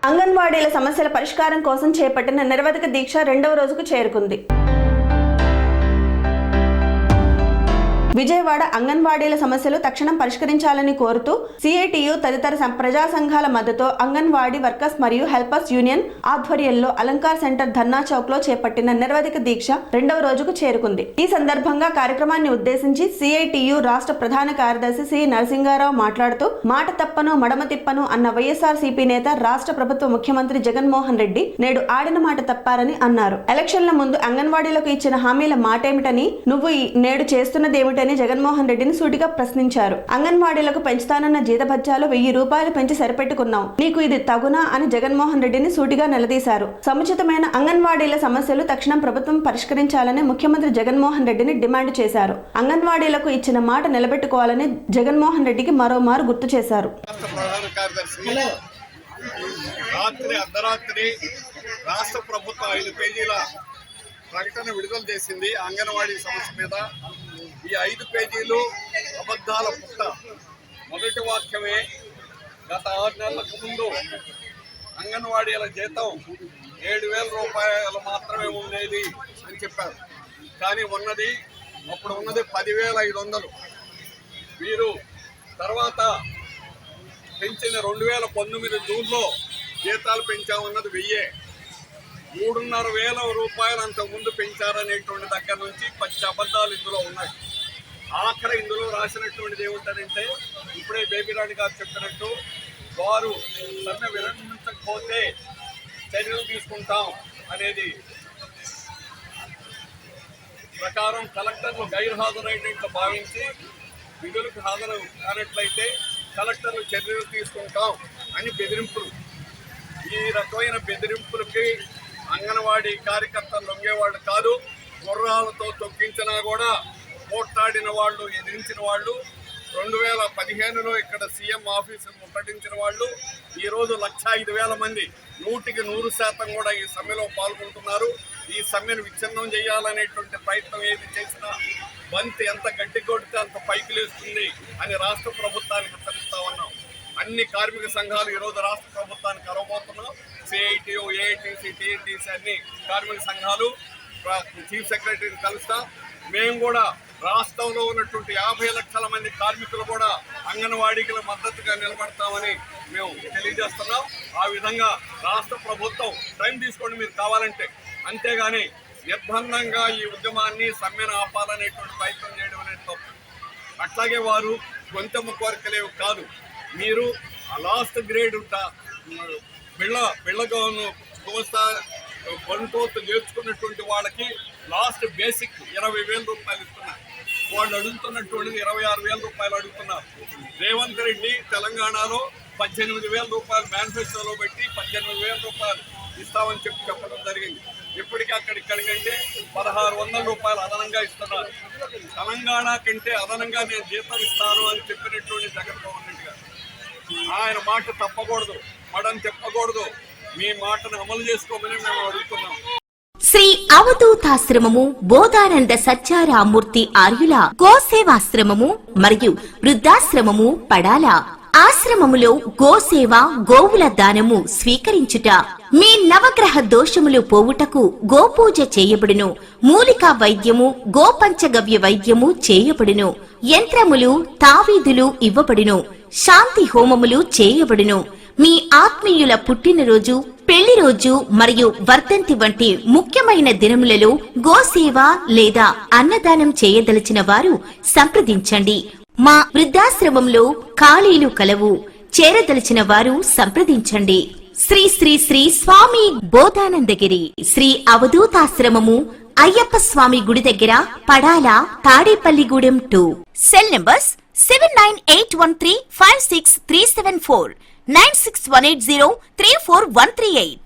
అంగన్వాడీల సమస్యల పరిష్కారం కోసం చేపట్టిన నిరవధిక దీక్ష 2వ రోజుకు చేరుకుంది. విజయవాడ అంగన్వాడీల సమస్యలు తక్షణం పరిష్కరించాలని కోరుతూ సిఐటియు తదితర ప్రజా సంఘాల మద్దతుతో అంగన్వాడీ వర్కర్స్ మరియు హెల్పర్స్ యూనియన్ ఆధ్వర్యంలో అలంకార్ సెంటర్ ధర్నా చౌక్ లో చేపట్టిన నిరవధిక దీక్ష 2వ రోజుకు చేరుకుంది. ఈ సందర్భంగా కార్యక్రమాన్ని ఉద్దేశించి సిఐటియు రాష్ట్ర ప్రధాన కార్యదర్శి సి నరసింగారావు మాట్లాడుతూ మాట తప్పను మడమ తిప్పను అన్న వైఎస్ఆర్సీపీ నేత రాష్ట్ర ప్రభుత్వ ముఖ్యమంత్రి జగన్మోహన్ రెడ్డి నేడు ఆడిన మాట తప్పారని అన్నారు. ఎలక్షన్ల ముందు అంగన్వాడీలకు ఇచ్చిన హామీల మాటేమిటని, నువ్వు నేడు చేస్తున్నదేమిటని జగన్మోహన్ రెడ్డిని సూటిగా ప్రశ్నించారు. అంగన్వాడీలకు పెంచుతానన్న జీతభత్యాలు 1000 రూపాయలు పెంచి సరిపెట్టుకున్నావు, నీకు ఇది తగునా అని జగన్మోహన్ రెడ్డిని సూటిగా నిలదీశారు. సముచితమైన అంగన్వాడీల సమస్యలు తక్షణం ప్రభుత్వం పరిష్కరించాలని ముఖ్యమంత్రి జగన్మోహన్ రెడ్డిని డిమాండ్ చేశారు. అంగన్వాడీలకు ఇచ్చిన మాట నిలబెట్టుకోవాలని జగన్మోహన్ రెడ్డికి మరోమారు గుర్తు చేశారు. రాష్ట్ర ప్రభుత్వం 5 పేజీల ప్రకటన విడుదల చేసింది అంగన్వాడీ సమస్య మీద. ఈ 5 పేజీలు అబద్ధాల పుట్ట. మొదటి వాక్యమే గత 6 నెలలకు ముందు అంగన్వాడీల జీతం 7,000 రూపాయలు మాత్రమే ఉండేది అని చెప్పారు. కానీ అప్పుడు ఉన్నది 10,500. వీరు తర్వాత పెంచిన 2019 జూన్లో జీతాలు పెంచామన్నది 1000. 3,500 రూపాయలు అంతకుముందు పెంచారనేటువంటి దగ్గర నుంచి 10 అబద్ధాలు ఇందులో ఉన్నాయి. ఆఖరి ఇందులో రాసినటువంటిది ఏమిటంటే, ఇప్పుడే బేబీరాణి గారు చెప్పినట్టు వారు సమ్మె విరమించకపోతే చర్యలు తీసుకుంటాం అనేది ప్రకారం కలెక్టర్లు గైర్హాజరైనట్లు భావించి విధులకు హాజరు కానట్లయితే కలెక్టర్లు చర్యలు తీసుకుంటాం అని బెదిరింపులు. ఈ రకమైన బెదిరింపులకి అంగన్వాడీ కార్యకర్తలు లొంగేవాళ్ళు కాదు. గుర్రాలతో తొక్కించినా కూడా పోట్లాడిన వాళ్ళు, ఎదిరించిన వాళ్ళు, 2015లో ఇక్కడ సీఎం ఆఫీసు ముట్టడించిన వాళ్ళు ఈరోజు 105,000 మంది 100% కూడా ఈ సమ్మెలో పాల్గొంటున్నారు. ఈ సమ్మెను విచ్ఛిన్నం చేయాలనేటువంటి ప్రయత్నం ఏది చేసినా బంతి ఎంత గట్టి కొడితే అంత పైకి లేస్తుంది అని రాష్ట్ర ప్రభుత్వానికి హెచ్చరిస్తా ఉన్నాం. అన్ని కార్మిక సంఘాలు ఈరోజు రాష్ట్ర ప్రభుత్వానికి అరవబోతున్నాం. సిఐటియు, ఏఐటిసి, టిఎన్టీసీ అన్ని కార్మిక సంఘాలు చీఫ్ సెక్రటరీని కలుస్తాం. మేము కూడా రాష్ట్రంలో ఉన్నటువంటి 50 లక్షల మంది కార్మికులు కూడా అంగన్వాడీకి మద్దతుగా నిలబడతామని మేము తెలియజేస్తున్నాం. ఆ విధంగా రాష్ట్ర ప్రభుత్వం టైం తీసుకోండి మీరు కావాలంటే, అంతేగాని నిర్బంధంగా ఈ ఉద్యమాన్ని సమ్మెను ఆపాలనేటువంటి ప్రయత్నం చేయడం అనేది తప్పు. అట్లాగే వారు గొంతెమ్మ కోరికలేవి కాదు. మీరు లాస్ట్ గ్రేడ్ బిళ్ళగౌను కోస్తా బంటోతు నేర్చుకున్నటువంటి వాళ్ళకి లాస్ట్ బేసిక్ 20,000 రూపాయలు ఇస్తున్నారు. వాళ్ళు అడుగుతున్నటువంటిది 26,000 రూపాయలు అడుగుతున్నారు. రేవంత్ రెడ్డి తెలంగాణలో 18,000 రూపాయలు మేనిఫెస్టోలో పెట్టి 18,000 రూపాయలు ఇస్తామని చెప్పడం జరిగింది. ఇప్పటికీ ఇక్కడికంటే 1,600 రూపాయలు అదనంగా ఇస్తున్నారు. తెలంగాణ కంటే అదనంగా నేను జీతం ఇస్తాను అని చెప్పినటువంటి జగన్మోహన్ రెడ్డి గారు ఆయన మాట తప్పకూడదు, మడని చెప్పకూడదు. మీ మాటను అమలు చేసుకోమని మేము అడుగుతున్నాం. శ్రీ అవధూతాశ్రమము బోధానంద సత్యారామూర్తి ఆర్యుల గోసేవాశ్రమము మరియు వృద్ధాశ్రమము పడాల. ఆశ్రమములో గోసేవ, గోవుల దానము స్వీకరించుట, మీ నవగ్రహ దోషములు పోవుటకు గోపూజ చేయబడును. మూలికా వైద్యము, గోపంచగవ్య వైద్యము చేయబడును. యంత్రములు, తావీదులు ఇవ్వబడును. శాంతి హోమములు చేయబడును. మీ ఆత్మీయుల పుట్టినరోజు, పెళ్లి రోజు మరియు వర్ధంతి వంటి ముఖ్యమైన దినములలో గోసేవ లేదా అన్నదానం చేయదలిచిన వారు సంప్రదించండి. మా వృద్ధాశ్రమంలో ఖాళీలు కలవు. చేరదలిచిన వారు సంప్రదించండి. శ్రీ శ్రీ శ్రీ స్వామి బోధానందగిరి శ్రీ అవధూతాశ్రమము, అయ్యప్ప స్వామి గుడి దగ్గర, పడాల, తాడేపల్లిగూడెం 2. Cell numbers 7981356374, 96180341138.